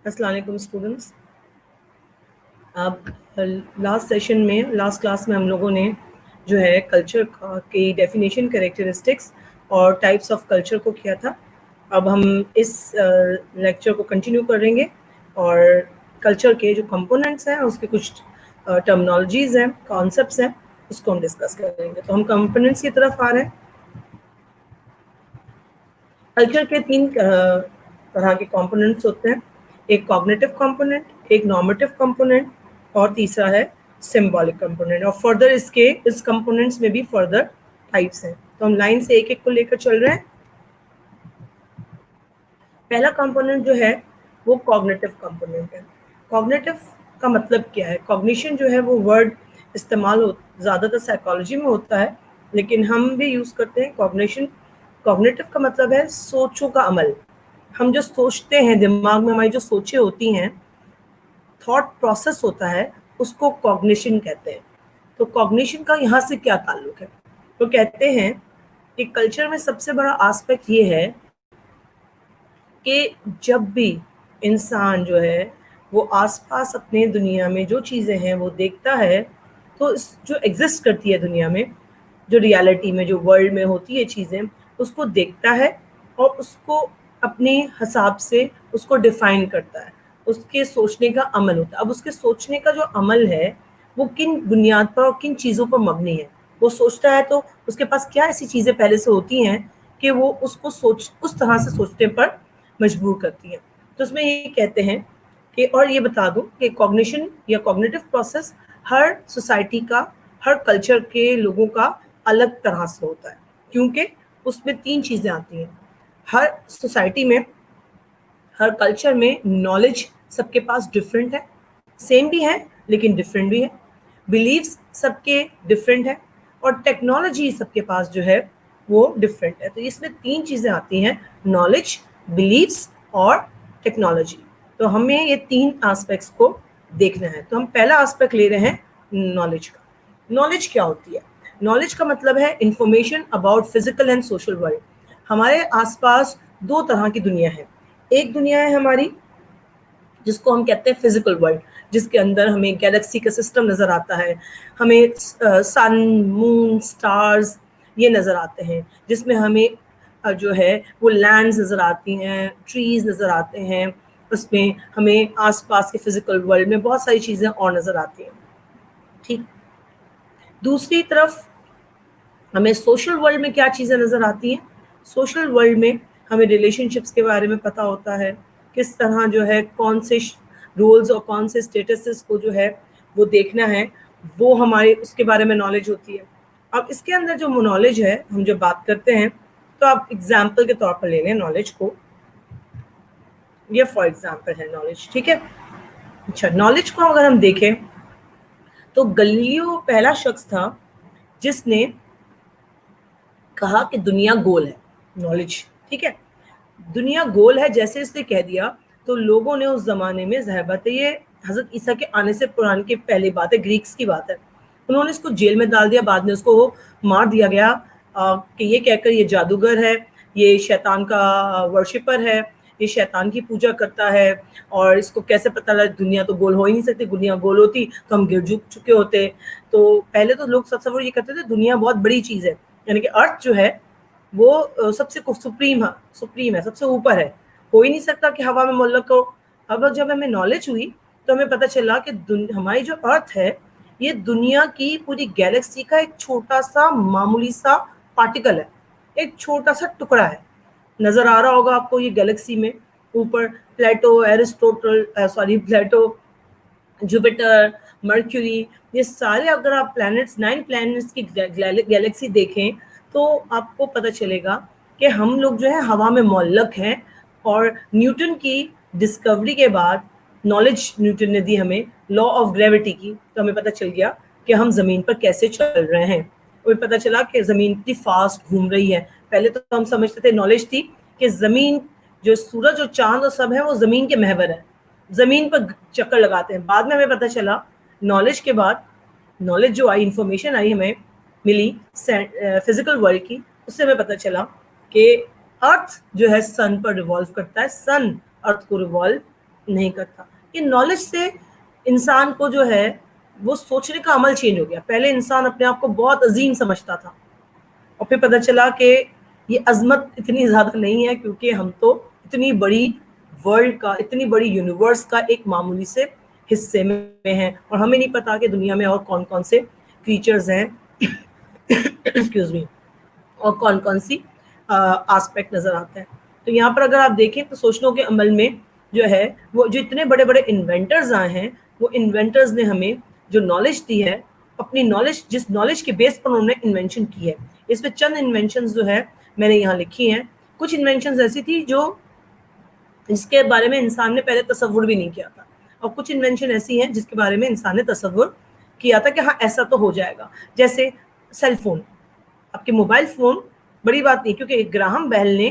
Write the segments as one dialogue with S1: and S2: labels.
S1: السلام علیکم اسٹوڈنٹس. اب لاسٹ کلاس میں ہم لوگوں نے جو ہے کلچر کی ڈیفینیشن، کریکٹرسٹکس اور ٹائپس آف کلچر کو کیا تھا. اب ہم اس لیکچر کو کنٹینیو کریں گے اور کلچر کے جو کمپوننٹس ہیں، اس کے کچھ ٹرمنالوجیز ہیں، کانسیپٹس ہیں، اس کو ہم ڈسکس کریں گے. تو ہم کمپوننٹس کی طرف آ رہے ہیں. کلچر کے 3 طرح کے کمپوننٹس ہوتے ہیں. ایک کوگنیٹو کمپوننٹ، ایک نارمیٹو کمپوننٹ اور تیسرا ہے سمبولک کمپوننٹ. اور فردر اس کمپوننٹس میں بھی فردر ٹائپس ہیں. تو ہم لائن سے ایک ایک کو لے کر چل رہے ہیں. پہلا کمپوننٹ جو ہے وہ کوگنیٹو کمپوننٹ ہے. کوگنیٹو کا مطلب کیا ہے؟ کوگنیشن جو ہے وہ ورڈ استعمال زیادہ تر سائیکالوجی میں ہوتا ہے، لیکن ہم بھی یوز کرتے ہیں کوگنیشن. کوگنیٹو کا مطلب ہے سوچوں کا عمل. ہم جو سوچتے ہیں، دماغ میں ہماری جو سوچیں ہوتی ہیں، تھاٹ پروسیس ہوتا ہے، اس کو کوگنیشن کہتے ہیں. تو کوگنیشن کا یہاں سے کیا تعلق ہے؟ وہ کہتے ہیں کہ کلچر میں سب سے بڑا آسپیکٹ یہ ہے کہ جب بھی انسان جو ہے وہ آس پاس اپنے دنیا میں جو چیزیں ہیں وہ دیکھتا ہے، تو جو ایگزسٹ کرتی ہے دنیا میں، جو ریالٹی میں، جو ورلڈ میں ہوتی ہے چیزیں، اس کو دیکھتا ہے اور اس کو اپنے حساب سے اس کو ڈیفائن کرتا ہے. اس کے سوچنے کا عمل ہوتا ہے. اب اس کے سوچنے کا جو عمل ہے وہ کن بنیاد پر اور کن چیزوں پر مبنی ہے؟ وہ سوچتا ہے تو اس کے پاس کیا ایسی چیزیں پہلے سے ہوتی ہیں کہ وہ اس کو اس طرح سے سوچنے پر مجبور کرتی ہیں. تو اس میں یہ کہتے ہیں کہ، اور یہ بتا دوں کہ کوگنیشن یا کوگنیٹو پروسیس ہر سوسائٹی کا، ہر کلچر کے لوگوں کا الگ طرح سے ہوتا ہے، کیونکہ اس میں 3 چیزیں آتی ہیں. ہر سوسائٹی میں، ہر کلچر میں نالج سب کے پاس ڈفرینٹ ہے، سیم بھی ہے لیکن ڈفرینٹ بھی ہے. بلیفس سب کے ڈفرینٹ ہے، اور ٹیکنالوجی سب کے پاس جو ہے وہ ڈفرینٹ ہے. تو اس میں 3 چیزیں آتی ہیں: نالج، بلیفس اور ٹیکنالوجی. تو ہمیں یہ 3 آسپیکٹس کو دیکھنا ہے. تو ہم پہلا آسپیکٹ لے رہے ہیں نالج کا. نالج کیا ہوتی ہے؟ نالج کا مطلب ہے information about physical and social world. ہمارے آس پاس 2 طرح کی دنیا ہے. ایک دنیا ہے ہماری جس کو ہم کہتے ہیں فزیکل ورلڈ، جس کے اندر ہمیں گیلیکسی کا سسٹم نظر آتا ہے، ہمیں سن، مون، سٹارز یہ نظر آتے ہیں، جس میں ہمیں جو ہے وہ لینڈز نظر آتی ہیں، ٹریز نظر آتے ہیں. اس میں ہمیں آس پاس کے فزیکل ورلڈ میں بہت ساری چیزیں اور نظر آتی ہیں. ٹھیک. دوسری طرف ہمیں سوشل ورلڈ میں کیا چیزیں نظر آتی ہیں؟ سوشل ورلڈ میں ہمیں ریلیشن شپس کے بارے میں پتہ ہوتا ہے، کس طرح جو ہے کون سے رولز اور کون سے اسٹیٹسز کو جو ہے وہ دیکھنا ہے، وہ ہمارے اس کے بارے میں نالج ہوتی ہے. اب اس کے اندر جو نالج ہے، ہم جو بات کرتے ہیں، تو آپ ایگزامپل کے طور پر لے لیں نالج کو. یہ فار ایگزامپل ہے نالج. ٹھیک ہے. اچھا، نالج کو اگر ہم دیکھیں تو گلیلیو پہلا شخص تھا جس نے کہا کہ دنیا گول ہے. نالج. ٹھیک ہے. دنیا گول ہے جیسے اس نے کہہ دیا تو لوگوں نے اس زمانے میں، ظاہر بات ہے یہ حضرت عیسیٰ کے آنے سے قرآن کی پہلی بات ہے، گریکس کی بات ہے، انہوں نے اس کو جیل میں ڈال دیا. بعد میں اس کو مار دیا گیا کہ یہ کہہ کر یہ جادوگر ہے، یہ شیطان کا ورشپر ہے، یہ شیطان کی پوجا کرتا ہے، اور اس کو کیسے پتہ لگا دنیا تو گول ہو ہی نہیں سکتی، دنیا گول ہوتی تو ہم گر چکے ہوتے. تو پہلے تو لوگ تصور یہ کرتے تھے دنیا بہت بڑی چیز ہے، یعنی کہ ارتھ جو ہے وہ سب سے سپریم ہے، سب سے اوپر ہے، ہو ہی نہیں سکتا کہ ہوا میں معلق ہو. اب جب ہمیں نالج ہوئی تو ہمیں پتہ چلا کہ ہماری جو ارتھ ہے یہ دنیا کی پوری گیلیکسی کا ایک چھوٹا سا معمولی سا پارٹیکل ہے، ایک چھوٹا سا ٹکڑا ہے. نظر آ رہا ہوگا آپ کو یہ گیلیکسی میں اوپر پلیٹو، جوپیٹر، مرکیوری، یہ سارے اگر آپ پلانٹس 9 پلانٹس کی گیلیکسی دیکھیں تو آپ کو پتہ چلے گا کہ ہم لوگ جو ہے ہوا میں معلق ہیں. اور نیوٹن کی ڈسکوری کے بعد، نالج نیوٹن نے دی ہمیں لا آف گریوٹی کی، تو ہمیں پتہ چل گیا کہ ہم زمین پر کیسے چل رہے ہیں. اور پتہ چلا کہ زمین اتنی فاسٹ گھوم رہی ہے. پہلے تو ہم سمجھتے تھے، نالج تھی کہ زمین، جو سورج اور چاند اور سب ہے وہ زمین کے محور ہے، زمین پر چکر لگاتے ہیں. بعد میں ہمیں پتہ چلا، نالج کے بعد، نالج جو آئی، انفارمیشن آئی ہمیں ملی فزیکل ورلڈ کی، اس سے ہمیں پتہ چلا کہ ارتھ جو ہے سن پر ریوالو کرتا ہے، سن ارتھ کو ریوالو نہیں کرتا. یہ نالج سے انسان کو جو ہے وہ سوچنے کا عمل چینج ہو گیا. پہلے انسان اپنے آپ کو بہت عظیم سمجھتا تھا اور پھر پتہ چلا کہ یہ عظمت اتنی زیادہ نہیں ہے, کیونکہ ہم تو اتنی بڑی ورلڈ کا, اتنی بڑی یونیورس کا ایک معمولی سے حصے میں ہیں, اور ہمیں نہیں پتا کہ دنیا میں اور کون کون سے کریچرز ہیں ایکسکیوز می, اور کون کون سی آسپیکٹ نظر آتا ہے. تو یہاں پر اگر آپ دیکھیں تو سوچنے کے عمل میں جو ہے وہ جو اتنے بڑے بڑے انوینٹرز آئے ہیں, وہ انوینٹرز نے ہمیں جو نالج دی ہے, اپنی نالج, جس نالج کے بیس پر انہوں نے انوینشن کی ہے. اس میں چند انوینشنز جو ہے میں نے یہاں لکھی ہیں. کچھ انوینشنز ایسی تھی جو جس کے بارے میں انسان نے پہلے تصور بھی نہیں کیا تھا, اور کچھ انوینشن ایسی ہیں جس کے بارے میں انسان نے تصور کیا تھا کہ ہاں ایسا تو ہو جائے گا. جیسے سیل فون, آپ کے موبائل فون بڑی بات نہیں, کیونکہ گراہم بیل نے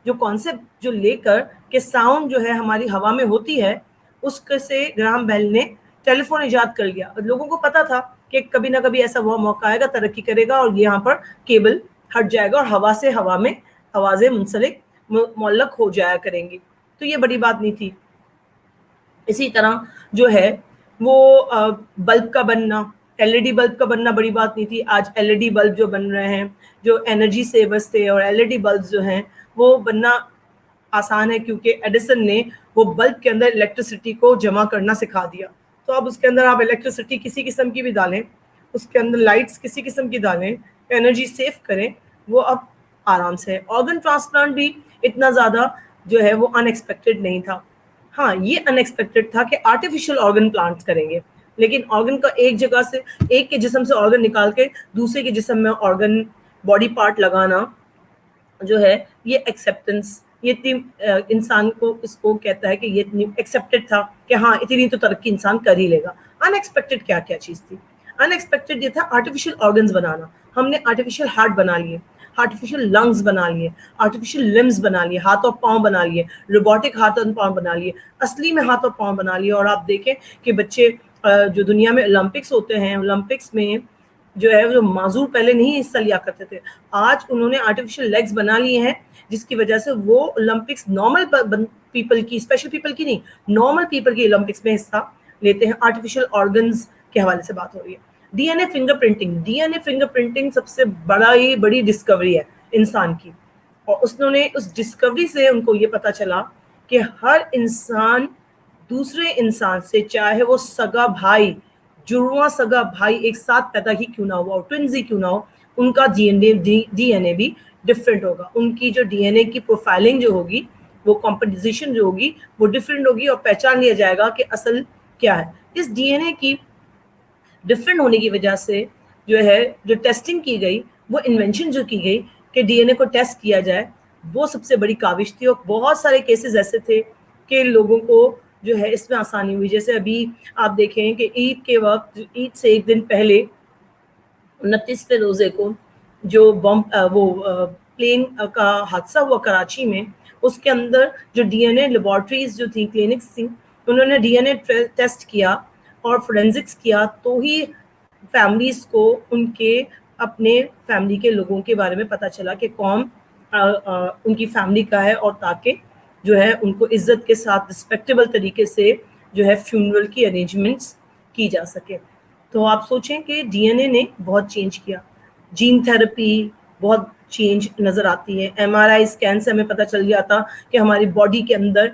S1: جو کانسیپٹ جو لے کر کہ ساؤنڈ جو ہے ہماری ہوا میں ہوتی ہے, اس سے گراہم بیل نے ٹیلی فون ایجاد کر لیا. اور لوگوں کو پتا تھا کہ کبھی نہ کبھی ایسا وہ موقع آئے گا, ترقی کرے گا اور یہاں پر کیبل ہٹ جائے گا اور ہوا سے ہوا میں آوازیں منسلک معلق ہو جایا کریں گی. تو یہ بڑی بات نہیں تھی. اسی طرح جو ہے وہ بلب کا بننا, ایل ای ڈی بلب کا بننا بڑی بات نہیں تھی. آج ایل ای ڈی بلب جو بن رہے ہیں, جو انرجی سیورز تھے, اور ایل ای ڈی بلب جو ہیں وہ بننا آسان ہے, کیونکہ ایڈیسن نے وہ بلب کے اندر الیکٹریسٹی کو جمع کرنا سکھا دیا. تو اب اس کے اندر آپ الیکٹریسٹی کسی قسم کی بھی ڈالیں, اس کے اندر لائٹس کسی قسم کی ڈالیں, انرجی سیو کریں, وہ اب آرام سے. آرگن ٹرانسپلانٹ بھی اتنا زیادہ جو ہے وہ ان ایکسپیکٹڈ نہیں تھا. ہاں یہ ان ایکسپیکٹڈ تھا کہ آرٹیفیشل آرگن پلانٹ کریں گے, لیکن آرگن کا ایک جگہ سے, ایک کے جسم سے آرگن نکال کے دوسرے کے جسم میں آرگن باڈی پارٹ لگانا جو ہے یہ ایکسیپٹنس, یہ اتنی انسان کو اس کو کہتا ہے کہ یہ اتنی ایکسیپٹڈ تھا کہ ہاں اتنی تو ترقی انسان کر ہی لے گا. ان ایکسپیکٹڈ کیا کیا چیز تھی؟ ان ایکسپیکٹڈ یہ تھا آرٹیفیشل آرگنز بنانا. ہم نے آرٹیفیشل ہارٹ بنا لیے, آرٹیفیشل لنگز بنا لیے, آرٹیفیشل لمز بنا لیے, ہاتھ اور پاؤں بنا لیے, روبوٹک ہاتھ اور پاؤں بنا لیے, اصلی میں ہاتھ اور پاؤں بنا لیے. اور آپ دیکھیں کہ بچے جو دنیا میں اولمپکس ہوتے ہیں, اولمپکس میں جو ہے جو معذور پہلے نہیں حصہ لیا کرتے تھے, آج انہوں نے آرٹیفیشل لیگز بنا لیے ہیں, جس کی وجہ سے وہ اولمپکس نارمل پیپل کی, اسپیشل پیپل کی نہیں, نارمل پیپل کی اولمپکس میں حصہ لیتے ہیں. آرٹیفیشل آرگنز کے حوالے سے بات ہو رہی ہے. D N a finger printing, D N a finger printing سب سے بڑی ڈسکوری ہے انسان کی, اور انہوں نے اس ڈسکوری سے ان کو یہ پتا چلا کہ ہر انسان دوسرے انسان سے, چاہے وہ سگا بھائی, جڑواں سگا بھائی ایک ساتھ پیدا ہی کیوں نہ ہوا, اور ٹوئنز ہی کیوں نہ ہو, ان کا ڈی این اے بھی ڈفرینٹ ہوگا. ان کی جو ڈی این اے کی پروفائلنگ جو ہوگی, وہ کمپوزیشن جو ہوگی وہ ڈفرینٹ ہوگی, اور پہچان لیا جائے گا کہ اصل کیا ہے. اس ڈی این اے کی ڈفرینٹ ہونے کی وجہ سے جو ہے جو ٹیسٹنگ کی گئی, وہ انوینشن جو کی گئی کہ ڈی این اے کو ٹیسٹ کیا جائے, وہ سب سے بڑی کاوش تھی. اور بہت سارے کیسز ایسے تھے کہ لوگوں کو جو ہے اس میں آسانی ہوئی. جیسے ابھی آپ دیکھیں کہ عید کے وقت, عید سے ایک دن پہلے 29ویں روزے کو جو وہ پلین کا حادثہ ہوا کراچی میں, اس کے اندر جو ڈی این اے لیبارٹریز جو تھیں, کلینکس تھیں, انہوں نے ڈی این اے ٹیسٹ کیا اور فورینزکس کیا, تو ہی فیملیز کو ان کے اپنے فیملی کے لوگوں کے بارے میں پتہ چلا کہ کون ان کی فیملی کا ہے, اور تاکہ جو ہے ان کو عزت کے ساتھ رسپیکٹیبل طریقے سے جو ہے فیونرل کی ارینجمنٹس کی جا سکے. تو آپ سوچیں کہ ڈی این اے نے بہت چینج کیا. جین تھراپی بہت چینج نظر آتی ہے. ایم آر آئی اسکین سے ہمیں پتہ چل جاتا کہ ہماری باڈی کے اندر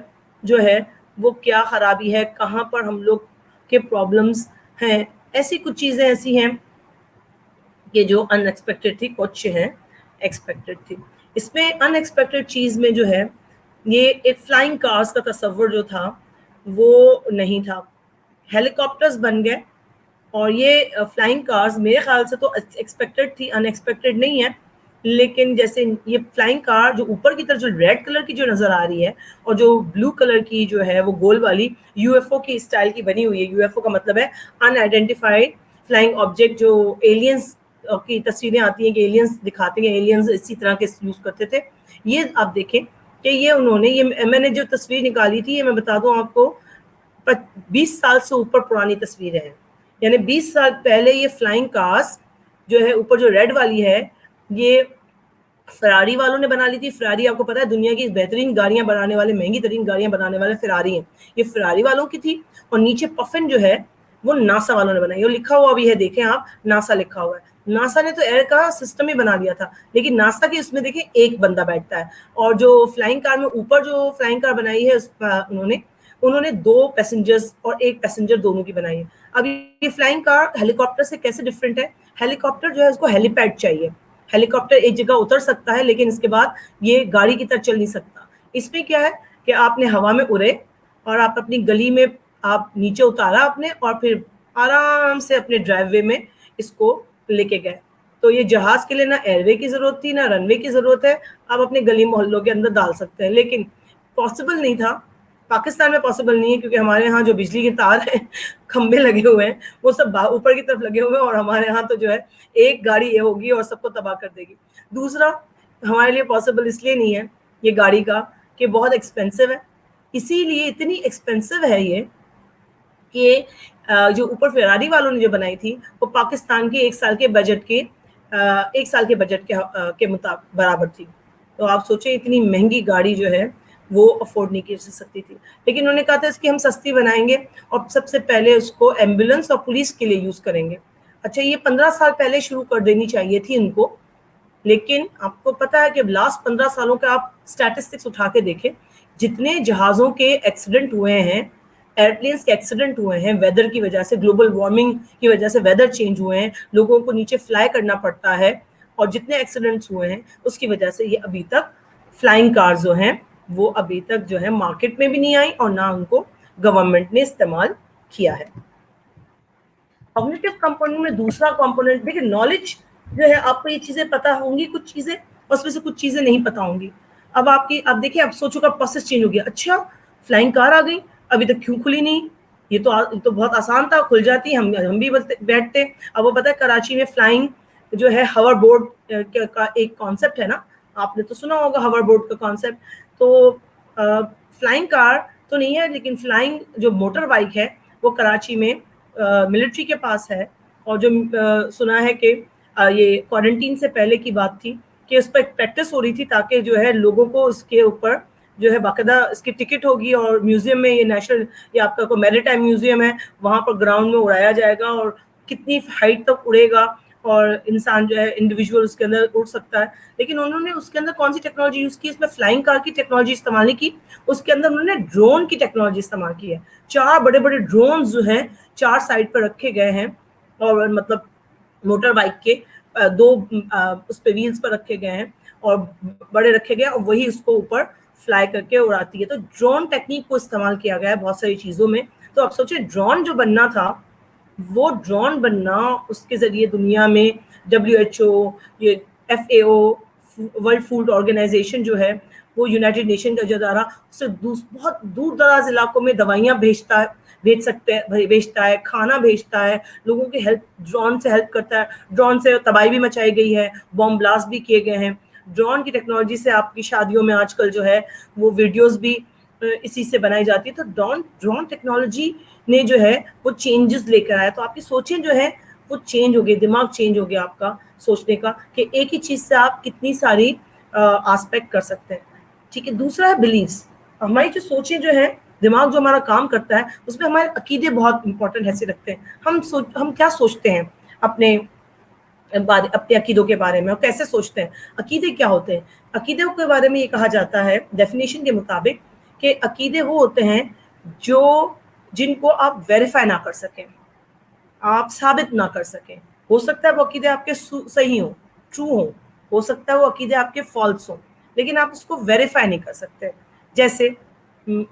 S1: جو ہے وہ کیا خرابی ہے, کہاں پر ہم لوگ کے پرابلمس ہیں. ایسی کچھ چیزیں ایسی ہیں کہ جو ان ایکسپیکٹڈ تھی, کچھ ہیں ایکسپیکٹڈ تھی. اس میں ان ایکسپیکٹڈ چیز میں جو ہے یہ ایک فلائنگ کارز کا تصور جو تھا وہ نہیں تھا. ہیلی کاپٹرز بن گئے, اور یہ فلائنگ کارز میرے خیال سے تو ایکسپیکٹڈ تھی, ان ایکسپیکٹڈ نہیں ہے. لیکن جیسے یہ فلائنگ کار جو اوپر کی طرف جو ریڈ کلر کی جو نظر آ رہی ہے, اور جو بلو کلر کی جو ہے وہ گول والی یو ایف او کی اسٹائل کی بنی ہوئی ہے. یو ایف او کا مطلب ہے ان آئیڈینٹیفائڈ فلائنگ آبجیکٹ, جو ایلینز کی تصویریں آتی ہیں کہ ایلینز دکھاتے ہیں, ایلینز اسی طرح کے یوز کرتے تھے. یہ آپ دیکھیں کہ یہ انہوں نے, یہ میں نے جو تصویر نکالی تھی, یہ میں بتا دوں آپ کو 20 سال سے اوپر پرانی تصویریں ہیں. یعنی 20 سال پہلے یہ فلائنگ کارز جو ہے اوپر جو ریڈ والی ہے, یہ فراری والوں نے بنا لی تھی. فراری آپ کو پتا ہے دنیا کی بہترین گاڑیاں بنانے والے, مہنگی ترین گاڑیاں بنانے والے فراری ہیں. یہ فراری والوں کی تھی. اور نیچے پفن جو ہے وہ ناسا والوں نے بنائی, اور لکھا ہوا بھی ہے, دیکھیں آپ, ناسا لکھا ہوا ہے. ناسا نے تو ایئر کا سسٹم ہی بنا لیا تھا, لیکن ناسا کے اس میں دیکھیں ایک بندہ بیٹھتا ہے. اور جو فلائنگ کار میں اوپر جو فلائنگ کار بنائی ہے انہوں نے 2 پیسنجرز اور 1 پیسنجر دونوں کی بنائی ہے. اب یہ فلائنگ کار ہیلی کاپٹر سے کیسے ڈفرینٹ ہے؟ ہیلی کاپٹر جو ہے اس کو ہیلی پیڈ چاہیے, ہیلی کاپٹر ایک جگہ اتر سکتا ہے لیکن اس کے بعد یہ گاڑی کی طرح چل نہیں سکتا. اس میں کیا ہے کہ آپ نے ہوا میں اڑے اور آپ اپنی گلی میں آپ نیچے اتارا اپنے, اور پھر آرام سے اپنے ڈرائیو وے میں اس کو لے کے گئے. تو یہ جہاز کے لیے نہ ایئر وے کی ضرورت تھی, نہ رن وے کی ضرورت ہے. آپ اپنے گلی محلوں کے اندر ڈال سکتے ہیں, لیکن پاسبل نہیں تھا. پاکستان میں پاسبل نہیں ہے, کیونکہ ہمارے یہاں جو بجلی کے تار ہیں, کھمبے لگے ہوئے ہیں, وہ سب اوپر کی طرف لگے ہوئے ہیں, اور ہمارے یہاں تو جو ہے ایک گاڑی یہ ہوگی اور سب کو تباہ کر دے گی. دوسرا, ہمارے لیے پاسبل اس لیے نہیں ہے یہ گاڑی کا کہ بہت ایکسپینسو ہے. اسی لیے اتنی ایکسپینسو ہے یہ کہ جو اوپر فراری والوں نے جو بنائی تھی وہ پاکستان کے 1 سال کے بجٹ کے مطابق برابر تھی. تو آپ سوچیں اتنی مہنگی گاڑی جو ہے وہ افورڈ نہیں کی سکتی تھی. لیکن انہوں نے کہا تھا اس کی ہم سستی بنائیں گے اور سب سے پہلے اس کو ایمبولینس اور پولیس کے لیے یوز کریں گے. اچھا, یہ 15 سال پہلے شروع کر دینی چاہیے تھی ان کو, لیکن آپ کو پتا ہے کہ لاسٹ 15 سالوں کا آپ اسٹیٹسٹکس اٹھا کے دیکھیں, جتنے جہازوں کے ایکسیڈنٹ ہوئے ہیں, ایئرپلینس کے ایکسیڈنٹ ہوئے ہیں ویدر کی وجہ سے, گلوبل وارمنگ کی وجہ سے ویدر چینج ہوئے ہیں, لوگوں کو نیچے فلائی کرنا پڑتا ہے, اور جتنے ایکسیڈنٹس ہوئے ہیں اس کی وجہ سے یہ ابھی تک فلائنگ کار جو ہیں وہ ابھی تک جو ہے مارکیٹ میں بھی نہیں آئی, اور نہ ان کو گورنمنٹ نے استعمال کیا ہے. کوگنیٹو کمپوننٹ میں دوسرا کمپوننٹ دیکھیں, نالج جو ہے, آپ کو یہ چیزیں پتہ ہوں گی کچھ چیزیں, اور اس میں سے کچھ چیزیں نہیں پتہ ہوں گی. اب آپ دیکھیں, آپ سوچو کا پروسیس چینج ہو گیا. اچھا, فلائنگ کار آ گئی, ابھی تک کیوں کھلی نہیں؟ یہ تو بہت آسان تھا, کھل جاتی, ہم بھی بیٹھتے. اب وہ پتہ ہے کراچی میں فلائنگ جو ہے ہاور بورڈ کا ایک کانسیپٹ ہے نا, آپ نے تو سنا ہوگا ہاور بورڈ کا کانسیپٹ. تو فلائنگ کار تو نہیں ہے, لیکن فلائنگ جو موٹر بائک ہے وہ کراچی میں ملٹری کے پاس ہے. اور جو سنا ہے کہ یہ کوارنٹین سے پہلے کی بات تھی کہ اس پر ایک پریکٹس ہو رہی تھی, تاکہ جو ہے لوگوں کو اس کے اوپر جو ہے باقاعدہ اس کی ٹکٹ ہوگی, اور میوزیم میں, یہ نیشنل یہ آپ کا کوئی میری ٹائم میوزیم ہے, وہاں پر گراؤنڈ میں اڑایا جائے گا, اور کتنی ہائٹ تک اڑے گا, اور انسان جو ہے انڈیویجول اس کے اندر اڑ سکتا ہے. لیکن انہوں نے اس کے اندر کون سی ٹیکنالوجی یوز کی؟ اس میں فلائنگ کار کی ٹیکنالوجی استعمال نہیں کی, اس کے اندر انہوں نے ڈرون کی ٹیکنالوجی استعمال کی ہے. 4 بڑے بڑے ڈرونز جو ہیں 4 سائڈ پر رکھے گئے ہیں, اور مطلب موٹر بائک کے 2 اس پہ ویلز پر رکھے گئے ہیں, اور بڑے رکھے گئے, اور وہی اس کو اوپر فلائی کر کے اڑاتی ہے. تو ڈرون ٹیکنیک کو استعمال کیا گیا ہے بہت ساری چیزوں میں. تو آپ سوچیں, ڈرون جو بننا تھا, وہ ڈرون بننا, اس کے ذریعے دنیا میں WHO, یہ FAO, ورلڈ فوڈ آرگنائزیشن جو ہے, وہ یونائٹڈ نیشن کا جو ادارہ, اس سے بہت دور دراز علاقوں میں دوائیاں بھیجتا ہے, کھانا بھیجتا ہے, لوگوں کی ہیلپ ڈرون سے ہیلپ کرتا ہے. ڈرون سے تباہی بھی مچائی گئی ہے, بم بلاسٹ بھی کیے گئے ہیں. ڈرون کی ٹیکنالوجی سے آپ کی شادیوں میں آج کل جو ہے وہ ویڈیوز بھی اسی سے بنائی جاتی ہے. تو ڈرون ٹیکنالوجی نے جو ہے وہ چینجز لے کر آیا. تو آپ کی سوچیں جو ہے وہ چینج ہو گئی, دماغ چینج ہو گیا آپ کا سوچنے کا, کہ ایک ہی چیز سے آپ کتنی ساری آسپیکٹ کر سکتے ہیں. ٹھیک ہے. دوسرا ہے بلیفس. ہماری جو سوچیں جو ہے, دماغ جو ہمارا کام کرتا ہے, اس میں ہمارے عقیدے بہت امپورٹنٹ حیثیت رکھتے ہیں. ہم کیا سوچتے ہیں اپنے عقیدوں کے بارے میں, اور کیسے سوچتے ہیں, عقیدے کیا ہوتے ہیں. عقیدوں کے بارے میں یہ کہا جاتا ہے ڈیفینیشن کے مطابق کہ عقیدے وہ ہوتے ہیں جن کو آپ ویریفائی نہ کر سکیں, آپ ثابت نہ کر سکیں. ہو سکتا ہے وہ عقیدے آپ کے صحیح ہوں, ٹرو ہوں, ہو سکتا ہے وہ عقیدے آپ کے فالس ہوں, لیکن آپ اس کو ویریفائی نہیں کر سکتے. جیسے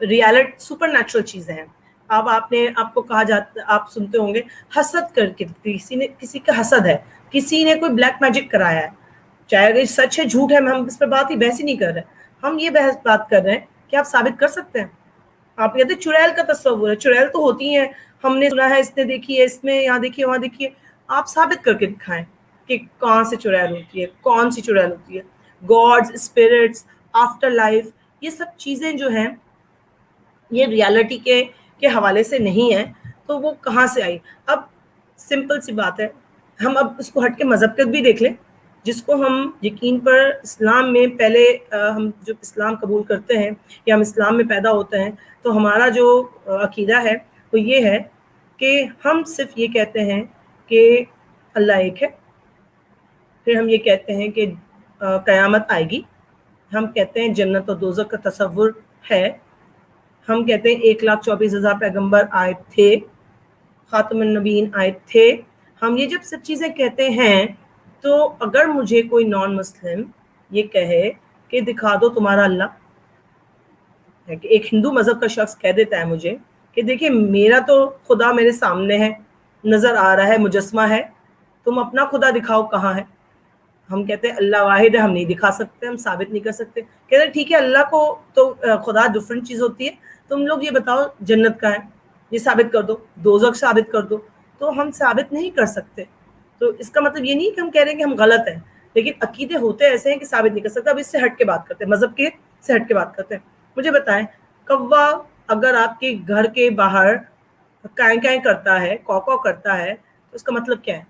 S1: ریالٹ سپر نیچرل چیزیں ہیں. اب آپ کو کہا جاتا, آپ سنتے ہوں گے حسد کر کے, کسی کا حسد ہے, کسی نے کوئی بلیک میجک کرایا ہے, چاہے اگر سچ ہے جھوٹ ہے, ہم اس پہ بات ہی بحث ہی نہیں کر رہے. ہم یہ بات کر رہے ہیں کہ آپ ثابت کر سکتے ہیں. آپ کہتے ہیں چڑیل کا تصور ہے, چڑیل تو ہوتی ہیں, ہم نے سنا ہے, اس نے دیکھی ہے, اس میں یہاں دیکھیے, وہاں دیکھیے. آپ ثابت کر کے دکھائیں کہ کہاں سے چڑیل ہوتی ہے, کون سی چڑیل ہوتی ہے. گاڈز, اسپرٹس, آفٹر لائف, یہ سب چیزیں جو ہیں یہ ریالٹی کے حوالے سے نہیں ہے, تو وہ کہاں سے آئی. اب سمپل سی بات ہے, ہم اب اس کو ہٹ کے مذہب تک بھی دیکھ لیں. جس کو ہم یقین پر اسلام میں پہلے ہم جب اسلام قبول کرتے ہیں یا ہم اسلام میں پیدا ہوتے ہیں تو ہمارا جو عقیدہ ہے وہ یہ ہے کہ ہم صرف یہ کہتے ہیں کہ اللہ ایک ہے، پھر ہم یہ کہتے ہیں کہ قیامت آئے گی، ہم کہتے ہیں جنت و دوزخ کا تصور ہے، ہم کہتے ہیں 1,24,000 پیغمبر آئے تھے، خاتم النبیین آئے تھے. ہم یہ جب سب چیزیں کہتے ہیں تو اگر مجھے کوئی نان مسلم یہ کہے کہ دکھا دو تمہارا اللہ، کہ ایک ہندو مذہب کا شخص کہہ دیتا ہے مجھے کہ دیکھیں میرا تو خدا میرے سامنے ہے، نظر آ رہا ہے، مجسمہ ہے، تم اپنا خدا دکھاؤ کہاں ہے. ہم کہتے ہیں اللہ واحد ہے، ہم نہیں دکھا سکتے، ہم ثابت نہیں کر سکتے. کہتے ہیں ٹھیک ہے، اللہ کو تو خدا ڈفرینٹ چیز ہوتی ہے، تم لوگ یہ بتاؤ جنت کا ہے، یہ ثابت کر دو، دوزخ ثابت کر دو. تو ہم ثابت نہیں کر سکتے. تو اس کا مطلب یہ نہیں کہ ہم کہہ رہے ہیں کہ ہم غلط ہیں، لیکن عقیدے ہوتے ایسے ہیں کہ ثابت نہیں کر سکتے. اب اس سے ہٹ کے بات کرتے ہیں، مذہب کے سے ہٹ کے بات کرتے ہیں. مجھے بتائیں کوا اگر آپ کے گھر کے باہر کائیں کائیں کرتا ہے، کو کرتا ہے، تو اس کا مطلب کیا ہے؟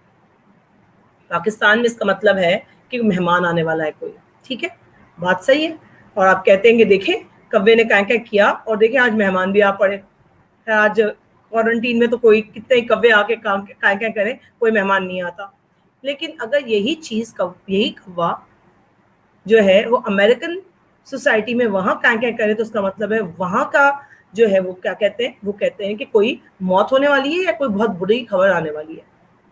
S1: پاکستان میں اس کا مطلب ہے کہ مہمان آنے والا ہے کوئی. ٹھیک ہے، بات صحیح ہے. اور آپ کہتے ہیں کہ دیکھیں کوے نے کائیں کائیں کیا اور دیکھیں آج مہمان بھی آ پڑے. آج کوارنٹین میں تو کوئی کتنے کوے آ کے کائیں کائیں کریں، کوئی مہمان نہیں آتا. لیکن اگر یہی چیز یہی کوا جو ہے وہ امریکن سوسائٹی میں وہاں کائیں کائیں کرے تو اس کا مطلب ہے وہاں کا جو ہے وہ کیا کہتے ہیں، وہ کہتے ہیں کہ کوئی موت ہونے والی ہے یا کوئی بہت بری خبر آنے والی ہے،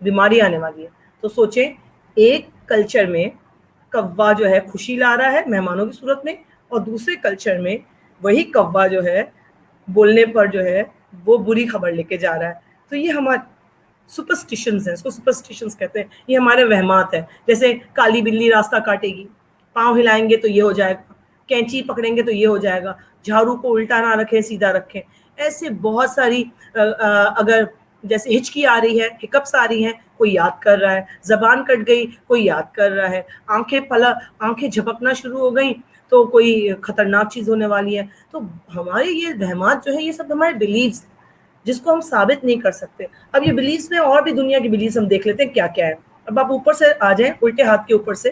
S1: بیماری آنے والی ہے. تو سوچیں ایک کلچر میں کوا جو ہے خوشی لا رہا ہے مہمانوں کی صورت میں، اور دوسرے کلچر میں وہی کوا جو ہے بولنے پر جو ہے وہ بری خبر لے کے جا رہا ہے. تو یہ ہمارے سپرسٹیشنز ہیں، اس کو سپرسٹیشنز کہتے ہیں. یہ ہمارے وہمات ہیں. جیسے کالی بلی راستہ کاٹے گی، پاؤں ہلائیں گے تو یہ ہو جائے گا، کینچی پکڑیں گے تو یہ ہو جائے گا، جھاڑو کو الٹا نہ رکھیں سیدھا رکھیں. ایسے بہت ساری اگر جیسے ہچکی آ رہی ہے، ہکپس آ رہی ہیں، کوئی یاد کر رہا ہے. زبان کٹ گئی، کوئی یاد کر رہا ہے. آنکھیں جھپکنا شروع ہو گئیں تو کوئی خطرناک چیز ہونے والی ہے. تو ہمارے یہ وہمات جو ہے یہ سب ہمارے بلیفز جس کو ہم ثابت نہیں کر سکتے. اب یہ بلیفز میں اور بھی دنیا کی بلیفز ہم دیکھ لیتے ہیں کیا کیا ہے. اب آپ اوپر سے آ جائیں، الٹے ہاتھ کے اوپر سے،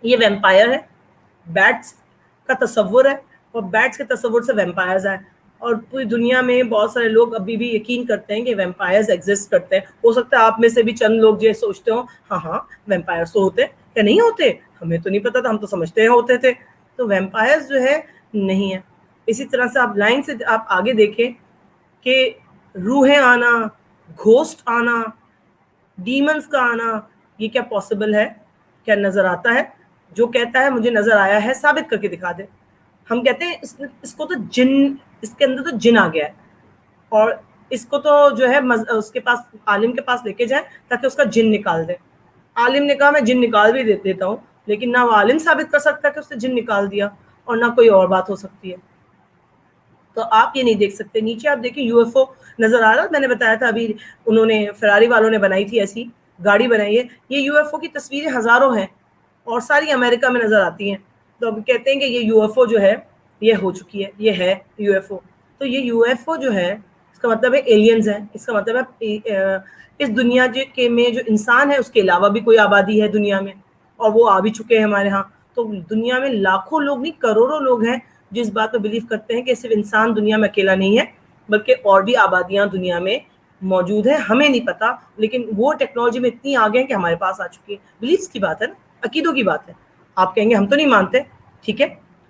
S1: یہ ویمپائر ہے، بیٹس کا تصور ہے، اور بیٹس کے تصور سے ویمپائرز آئے. اور پوری دنیا میں بہت سارے لوگ ابھی بھی یقین کرتے ہیں کہ ویمپائرز ایگزسٹ کرتے ہیں. ہو سکتا ہے آپ میں سے بھی چند لوگ یہ سوچتے ہوں ہاں ویمپائرز تو ہوتے ہیں یا نہیں ہوتے، ہمیں تو نہیں پتا تھا، ہم تو سمجھتے ہیں ہوتے تھے. تو ویمپائرز جو ہے نہیں ہے. اسی طرح سے آپ لائن سے آپ آگے دیکھیں کہ روحیں آنا، گھوسٹ آنا، ڈیمنز کا آنا، یہ کیا پاسبل ہے؟ کیا نظر آتا ہے؟ جو کہتا ہے مجھے نظر آیا ہے ثابت کر کے دکھا دے. ہم کہتے ہیں اس کو تو جن، اس کے اندر تو جن آ گیا ہے، اور اس کو تو جو ہے اس کے پاس عالم کے پاس لے کے جائیں تاکہ اس کا جن نکال دے. عالم نے کہا میں جن نکال بھی دیتا ہوں، لیکن نہ وہ عالم ثابت کر سکتا کہ اس نے جن نکال دیا، اور نہ کوئی اور بات ہو سکتی ہے. تو آپ یہ نہیں دیکھ سکتے. نیچے آپ دیکھیں یو ایف او نظر آ رہا، میں نے بتایا تھا ابھی انہوں نے فراری والوں نے بنائی تھی، ایسی گاڑی بنائی ہے. یہ یو ایف او کی تصویریں ہزاروں ہیں اور ساری امریکہ میں نظر آتی ہیں. تو اب کہتے ہیں کہ یہ یو ایف او جو ہے یہ ہو چکی ہے، یہ ہے یو ایف او. تو یہ یو ایف او جو ہے اس کا مطلب ہے ایلینز ہیں. اس کا مطلب ہے اس دنیا کے میں جو انسان ہے اس کے علاوہ بھی کوئی آبادی ہے دنیا میں، اور وہ آ بھی چکے ہیں ہمارے ہاں. تو دنیا میں لاکھوں لوگ نہیں کروڑوں لوگ ہیں جو اس بات پہ بلیو کرتے ہیں کہ صرف انسان دنیا میں اکیلا نہیں ہے، بلکہ اور بھی آبادیاں دنیا میں موجود ہیں. ہمیں نہیں پتا، لیکن وہ ٹیکنالوجی میں اتنی آگے ہیں کہ ہمارے پاس آ چکی ہے. بلیفس کی بات ہے نا، عقیدوں کی بات ہے. آپ کہیں گے ہم تو نہیں مانتے، ٹھیک ہے،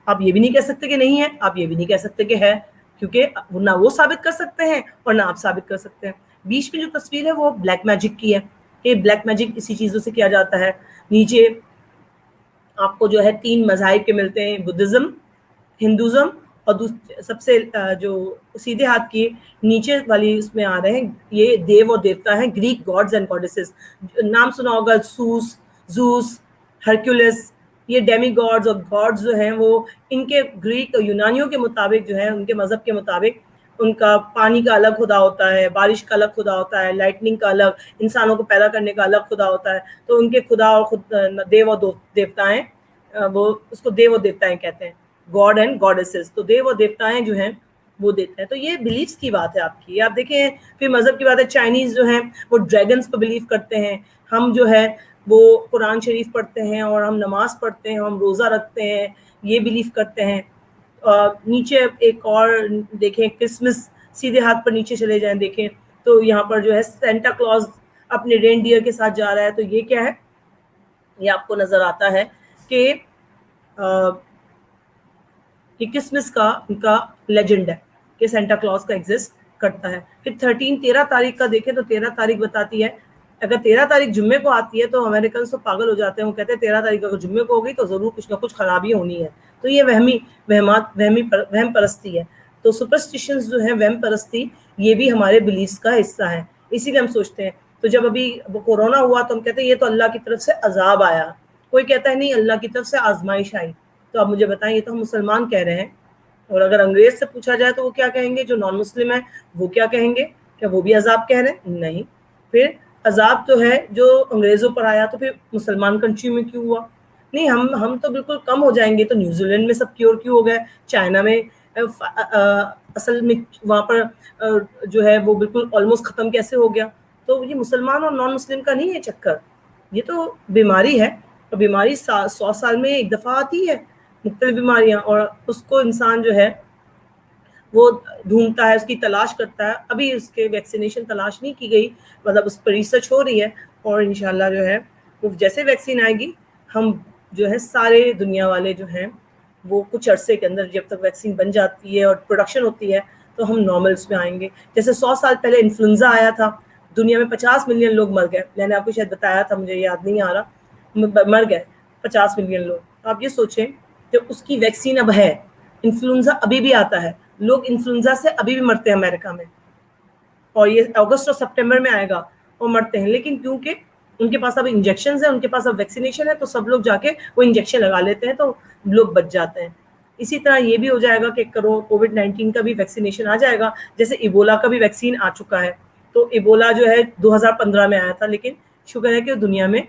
S1: آپ یہ بھی نہیں کہہ سکتے کہ نہیں ہے، آپ یہ بھی نہیں کہہ سکتے کہ ہے، کیونکہ نہ وہ ثابت کر سکتے ہیں اور نہ آپ ثابت کر سکتے ہیں. بیچ میں جو تصویر ہے وہ بلیک میجک کی ہے. یہ بلیک میجک اسی چیزوں سے کیا جاتا ہے. نیچے آپ کو جو ہے 3 مذاہب کے ملتے ہیں، بدھزم، ہندوزم، اور سب سے جو سیدھے ہاتھ کی نیچے والی اس میں آ رہے ہیں یہ دیو اور دیوتا ہیں، گریک گاڈز اینڈ گاڈیسز. نام سنا ہوگا سوس، زوس، ہرکولس. یہ ڈیمی گاڈز اور گاڈز جو ہیں وہ ان کے گریک اور یونانیوں کے مطابق جو ہے ان کے مذہب کے مطابق ان کا پانی کا الگ خدا ہوتا ہے، بارش کا الگ خدا ہوتا ہے، لائٹننگ کا الگ، انسانوں کو پیدا کرنے کا الگ خدا ہوتا ہے. تو ان کے خدا اور خود دیو اور دیوتائیں، وہ اس کو دیو اور دیوتائیں کہتے ہیں، گاڈ اینڈ گاڈیسز. تو دیو اور دیوتائیں جو ہیں وہ دیتے ہیں. تو یہ بلیفس کی بات ہے آپ کی. آپ دیکھیں پھر مذہب کی بات ہے، چائنیز جو ہیں وہ ڈریگنز پہ بلیو کرتے ہیں. ہم جو ہے وہ قرآن شریف پڑھتے ہیں اور ہم نماز پڑھتے ہیں، ہم روزہ رکھتے ہیں، یہ بلیو کرتے ہیں. نیچے ایک اور دیکھیں کرسمس، سیدھے ہاتھ پر نیچے چلے جائیں دیکھیں تو یہاں پر جو ہے سینٹا کلوز اپنے رینڈیئر کے ساتھ جا رہا ہے. تو یہ کیا ہے؟ یہ آپ کو نظر آتا ہے کہ کرسمس کا ان کا لیجنڈ ہے کہ سینٹا کلوز کا ایگزسٹ کرتا ہے. پھر 13 تاریخ کا دیکھیں تو 13 تاریخ بتاتی ہے، اگر 13 تاریخ جمعے کو آتی ہے تو امریکنس تو پاگل ہو جاتے ہیں، وہ کہتے ہیں 13 تاریخ اگر جمعے کو ہوگی تو ضرور کچھ نہ کچھ خرابی ہونی ہے. تو یہ وہم پرستی ہے. تو سپرسٹیشنز جو ہیں، وہم پرستی، یہ بھی ہمارے بلیفس کا حصہ ہے. اسی لیے ہم سوچتے ہیں. تو جب ابھی کورونا ہوا تو ہم کہتے ہیں یہ تو اللہ کی طرف سے عذاب آیا، کوئی کہتا ہے نہیں اللہ کی طرف سے آزمائش آئی. تو آپ مجھے بتائیں، یہ تو ہم مسلمان کہہ رہے ہیں، اور اگر انگریز سے پوچھا جائے تو وہ کیا کہیں گے؟ جو نان مسلم ہے وہ کیا کہیں گے؟ کیا وہ بھی عذاب کہہ رہے ہیں؟ نہیں. پھر عذاب تو ہے جو انگریزوں پر آیا، تو پھر مسلمان کنٹری میں کیوں ہوا؟ نہیں، ہم تو بالکل کم ہو جائیں گے. تو نیوزی لینڈ میں سب کیور کیوں ہو گئے؟ چائنا میں اصل میں وہاں پر جو ہے وہ بالکل آلموسٹ ختم کیسے ہو گیا؟ تو یہ مسلمان اور نان مسلم کا نہیں ہے چکر، یہ تو بیماری ہے. اور بیماری 100 سال میں ایک دفعہ آتی ہے، مختلف بیماریاں، اور اس کو انسان جو ہے وہ ڈھونڈتا ہے، اس کی تلاش کرتا ہے. ابھی اس کے ویکسینیشن تلاش نہیں کی گئی، مطلب اس پر ریسرچ ہو رہی ہے، اور انشاءاللہ جو ہے وہ جیسے ویکسین آئے گی ہم جو ہے سارے دنیا والے جو ہیں وہ کچھ عرصے کے اندر، جب تک ویکسین بن جاتی ہے اور پروڈکشن ہوتی ہے تو ہم نارملس میں آئیں گے. جیسے 100 سال پہلے انفلوئنزا آیا تھا، دنیا میں 50 ملین لوگ مر گئے. میں نے آپ کو شاید بتایا تھا، مجھے یاد نہیں آ رہا، مر گئے 50 ملین لوگ. آپ یہ سوچیں کہ اس کی ویکسین اب ہے. انفلوئنزا ابھی بھی آتا ہے، لوگ انفلوئنزا سے ابھی بھی مرتے ہیں امریکہ میں، اور یہ اگست اور سپٹمبر میں آئے گا اور مرتے ہیں. لیکن کیونکہ ان کے پاس اب انجیکشنز ہیں، ان کے پاس اب ویکسینیشن ہے، تو سب لوگ جا کے وہ انجیکشن لگا لیتے ہیں تو لوگ بچ جاتے ہیں. اسی طرح یہ بھی ہو جائے گا کہ کووڈ 19 کا بھی ویکسینیشن آ جائے گا، جیسے ایبولا کا بھی ویکسین آ چکا ہے. تو ایبولا جو ہے 2015 میں آیا تھا، لیکن شکر ہے کہ دنیا میں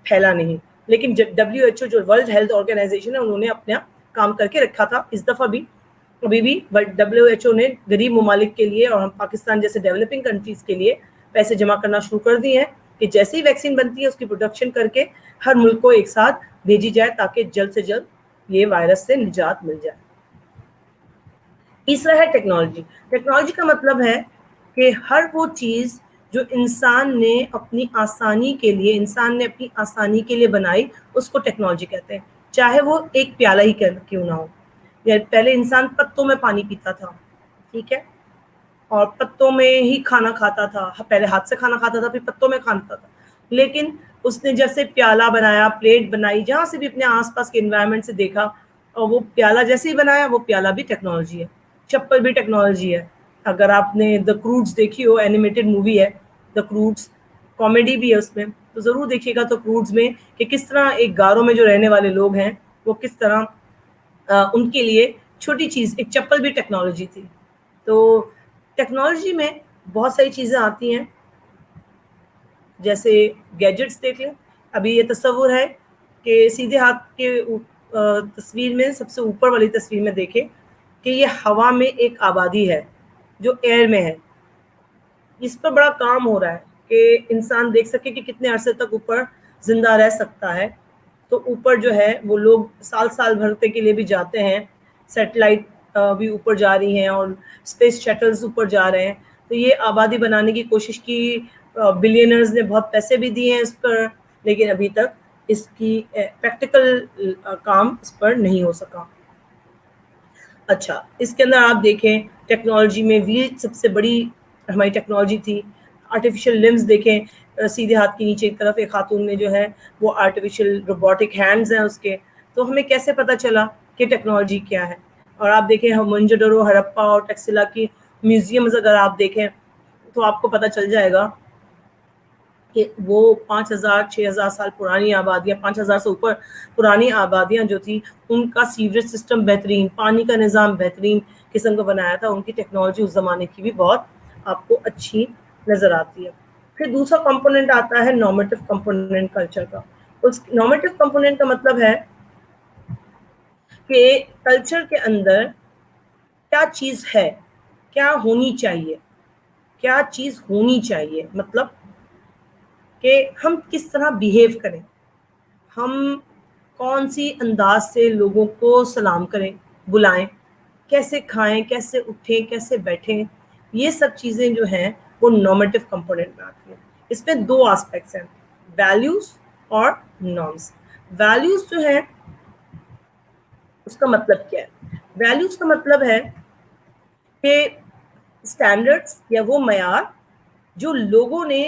S1: پھیلا نہیں. لیکن WHO جو ورلڈ ہیلتھ آرگنائزیشن ہے، انہوں نے اپنا کام کر کے رکھا تھا. اس دفعہ بھی ابھی بھی WHO نے غریب ممالک کے لیے اور ہم پاکستان جیسے ڈیولپنگ کنٹریز کے لیے پیسے جمع کرنا شروع کر دیے ہیں کہ جیسے ہی ویکسین بنتی ہے اس کی پروڈکشن کر کے ہر ملک کو ایک ساتھ بھیجی جائے تاکہ جلد سے جلد یہ وائرس سے نجات مل جائے. تیسرا ہے ٹیکنالوجی. ٹیکنالوجی کا مطلب ہے کہ ہر وہ چیز جو انسان نے اپنی آسانی کے لیے بنائی، اس کو ٹیکنالوجی کہتے ہیں. چاہے وہ ایک پیالہ ہی کیوں نہ ہو. پہلے انسان پتوں میں پانی پیتا تھا، ٹھیک ہے، اور پتوں میں ہی کھانا کھاتا تھا. پہلے ہاتھ سے کھانا کھاتا تھا، پھر پتوں میں کھانا کھاتا تھا. لیکن اس نے جیسے پیالہ بنایا، پلیٹ بنائی، جہاں سے بھی اپنے آس پاس کے انوائرمنٹ سے دیکھا، اور وہ پیالہ جیسے ہی بنایا، وہ پیالہ بھی ٹیکنالوجی ہے، چپل بھی ٹیکنالوجی ہے. اگر آپ نے دا کروڈز دیکھی ہو، اینیمیٹڈ مووی ہے دا کروڈز، کامیڈی بھی ہے اس میں، تو ضرور دیکھیے گا. تو کروڈز میں کہ کس طرح ایک گاروں میں جو رہنے والے لوگ ہیں وہ کس طرح ان کے لیے چھوٹی چیز ایک چپل بھی ٹیکنالوجی تھی. تو ٹیکنالوجی میں بہت ساری چیزیں آتی ہیں، جیسے گیجٹس دیکھ لیں. ابھی یہ تصور ہے کہ سیدھے ہاتھ کے تصویر میں سب سے اوپر والی تصویر میں دیکھیں کہ یہ ہوا میں ایک آبادی ہے جو ایئر میں ہے. اس پر بڑا کام ہو رہا ہے کہ انسان دیکھ سکے کہ کتنے عرصے تک اوپر زندہ رہ سکتا ہے. تو اوپر جو ہے وہ لوگ سال بھرتے کے لیے بھی جاتے ہیں، سیٹلائٹ بھی اوپر جا رہی ہیں اور اسپیس شٹلز اوپر جا رہے ہیں. تو یہ آبادی بنانے کی کوشش کی، بلینرز نے بہت پیسے بھی دیے ہیں اس پر، لیکن ابھی تک اس کی پریکٹیکل کام اس پر نہیں ہو سکا. اچھا، اس کے اندر آپ دیکھیں ٹیکنالوجی میں ویل سب سے بڑی ہماری ٹیکنالوجی تھی. آرٹیفیشل لمز دیکھیں، سیدھے ہاتھ کی نیچے کی طرف ایک خاتون نے جو ہے وہ آرٹیفیشل روبوٹک ہینڈز ہیں اس کے. تو ہمیں کیسے پتہ چلا کہ ٹیکنالوجی کیا ہے؟ اور آپ دیکھیں موہنجو-دڑو، ہڑپا اور ٹیکسلا کی میوزیمز اگر آپ دیکھیں تو آپ کو پتہ چل جائے گا کہ وہ 5000-6000 سال پرانی آبادیاں، 5000 سے اوپر پرانی آبادیاں جو تھی، ان کا سیوریج سسٹم بہترین، پانی کا نظام بہترین قسم کا بنایا تھا. ان کی ٹیکنالوجی اس زمانے کی بھی بہت آپ کو اچھی نظر آتی ہے. پھر دوسرا کمپوننٹ آتا ہے نارمیٹو کمپوننٹ کلچر کا. اس نارمیٹو کمپوننٹ کا مطلب ہے کہ کلچر کے اندر کیا چیز ہے، کیا ہونی چاہیے، کیا چیز ہونی چاہیے. مطلب کہ ہم کس طرح بیہیو کریں, ہم کون سی انداز سے لوگوں کو سلام کریں, بلائیں, کیسے کھائیں, کیسے اٹھیں, کیسے بیٹھیں, یہ سب چیزیں جو ہیں وہ نارمیٹو کمپوننٹ میں آتی ہیں. اس میں دو آسپیکٹس ہیں, ویلیوز اور نارمس. ویلیوز جو ہے اس کا مطلب کیا ہے؟ ویلیوز کا مطلب ہے کہ اسٹینڈرڈس یا وہ معیار جو لوگوں نے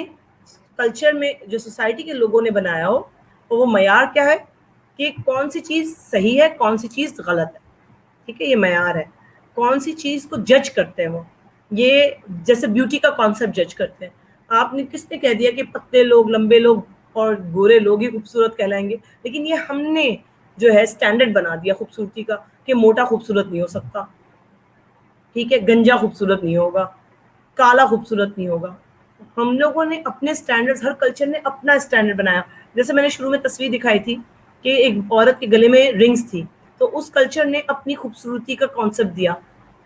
S1: کلچر میں, جو سوسائٹی کے لوگوں نے بنایا ہو, اور وہ معیار کیا ہے کہ کون سی چیز صحیح ہے, کون سی چیز غلط ہے. ٹھیک ہے, یہ معیار ہے. کون سی چیز کو جج کرتے ہیں وہ, یہ جیسے بیوٹی کا کانسیپٹ جج کرتے ہیں. آپ نے کس نے کہہ دیا کہ پتلے لوگ, لمبے لوگ اور گورے لوگ ہی خوبصورت کہلائیں گے؟ لیکن یہ ہم نے جو ہے اسٹینڈرڈ بنا دیا خوبصورتی کا کہ موٹا خوبصورت نہیں ہو سکتا, ٹھیک ہے, گنجا خوبصورت نہیں ہوگا, کالا خوبصورت نہیں ہوگا. ہم لوگوں نے اپنے اسٹینڈرڈ, ہر کلچر نے اپنا اسٹینڈرڈ بنایا. جیسے میں نے شروع میں تصویر دکھائی تھی کہ ایک عورت کے گلے میں رنگس تھی, تو اس کلچر نے اپنی خوبصورتی کا کانسیپٹ دیا.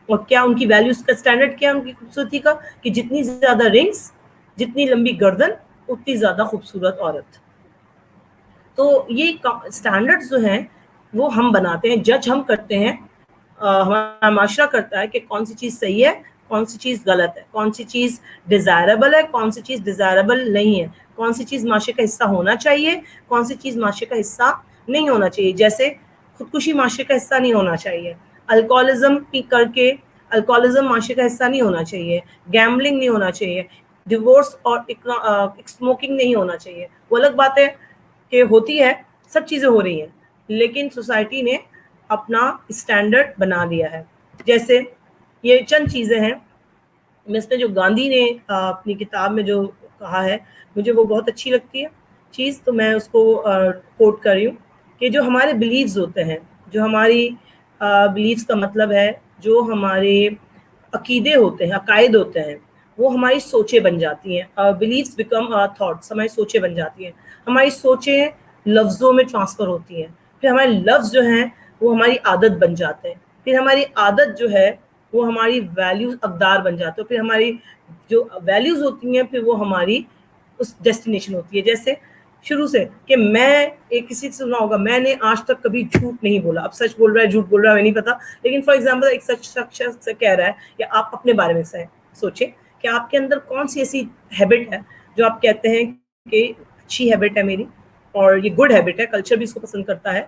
S1: اور کیا ان کی ویلیوز کا اسٹینڈرڈ کیا ان کی خوبصورتی کا, کہ جتنی زیادہ رنگس, جتنی لمبی گردن, اتنی زیادہ خوبصورت عورت. تو یہ اسٹینڈرڈ جو ہیں وہ ہم بناتے ہیں, جج ہم کرتے ہیں, ہمارا معاشرہ کرتا ہے کہ کون سی چیز صحیح ہے, کون سی چیز غلط ہے, کون سی چیز ڈیزائربل ہے, کون سی چیز ڈیزائربل نہیں ہے, کون سی چیز معاشرے کا حصہ ہونا چاہیے, کون سی چیز معاشرے کا حصہ نہیں ہونا چاہیے. جیسے خودکشی معاشرے کا حصہ نہیں ہونا چاہیے, الکوہلزم پی کر کے الکوہلزم معاشرے کا حصہ نہیں ہونا چاہیے, گیمبلنگ نہیں ہونا چاہیے, ڈیورس اور اسموکنگ نہیں ہونا چاہیے. وہ الگ بات ہے کہ ہوتی ہے, سب چیزیں ہو رہی ہیں, لیکن سوسائٹی نے اپنا اسٹینڈرڈ بنا دیا ہے. جیسے یہ چند چیزیں ہیں, اس میں جو گاندھی نے اپنی کتاب میں جو کہا ہے, مجھے وہ بہت اچھی لگتی ہے چیز, تو میں اس کو کوٹ کر رہی ہوں کہ جو ہمارے بلیفز ہوتے ہیں, جو ہماری بلیفز کا مطلب ہے جو ہمارے عقیدے ہوتے ہیں, عقائد ہوتے ہیں, وہ ہماری سوچیں بن جاتی ہیں. بلیفز بیکم تھاٹس, ہماری سوچیں بن جاتی ہیں. ہماری سوچیں لفظوں میں ٹرانسفر ہوتی ہیں, پھر ہمارے لفظ جو ہیں وہ ہماری عادت بن جاتے ہیں, پھر ہماری عادت جو ہے وہ ہماری ویلیوز, اقدار بن جاتے ہیں, پھر ہماری جو ویلیوز ہوتی ہیں پھر وہ ہماری اس ڈیسٹینیشن ہوتی ہے. جیسے شروع سے کہ میں ایک کسی سے سنا ہوگا, میں نے آج تک کبھی جھوٹ نہیں بولا, اب سچ بول رہا ہے جھوٹ بول رہا ہے ہمیں نہیں پتا, لیکن فار ایگزامپل ایک سچ شخص سے کہہ رہا ہے, یا آپ اپنے بارے میں سوچیں کہ آپ کے اندر کون سی ایسی ہیبٹ ہے جو آپ کہتے ہیں کہ اچھی ہیبٹ ہے میری, اور یہ گڈ ہیبٹ ہے, کلچر بھی اس کو پسند کرتا ہے,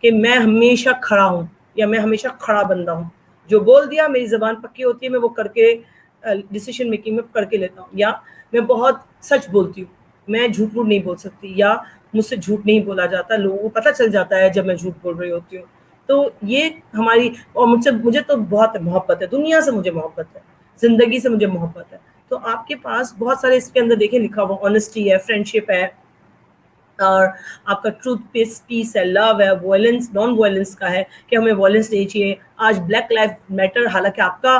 S1: کہ میں ہمیشہ کھڑا ہوں, یا میں ہمیشہ کھڑا بندہ ہوں, جو بول دیا میری زبان پکی ہوتی ہے, میں وہ کر کے ڈیسیشن میکنگ میں کر کے لیتا ہوں, یا میں بہت سچ بولتی ہوں, میں جھوٹ نہیں بول سکتی, یا مجھ سے جھوٹ نہیں بولا جاتا, لوگوں کو پتہ چل جاتا ہے جب میں جھوٹ بول رہی ہوتی ہوں. تو یہ ہماری, اور مجھے تو بہت محبت ہے, دنیا سے مجھے محبت ہے, زندگی سے مجھے محبت ہے. تو آپ کے پاس بہت سارے اس کے اندر دیکھیں لکھا ہوا, آنیسٹی ہے, فرینڈشپ ہے, اور آپ کا ٹروتھ پیس ہے, لو ہے, وائلنس نان وائلنس کا ہے کہ ہمیں وائلنس نہیں چاہیے. آج بلیک لائف میٹر, حالانکہ آپ کا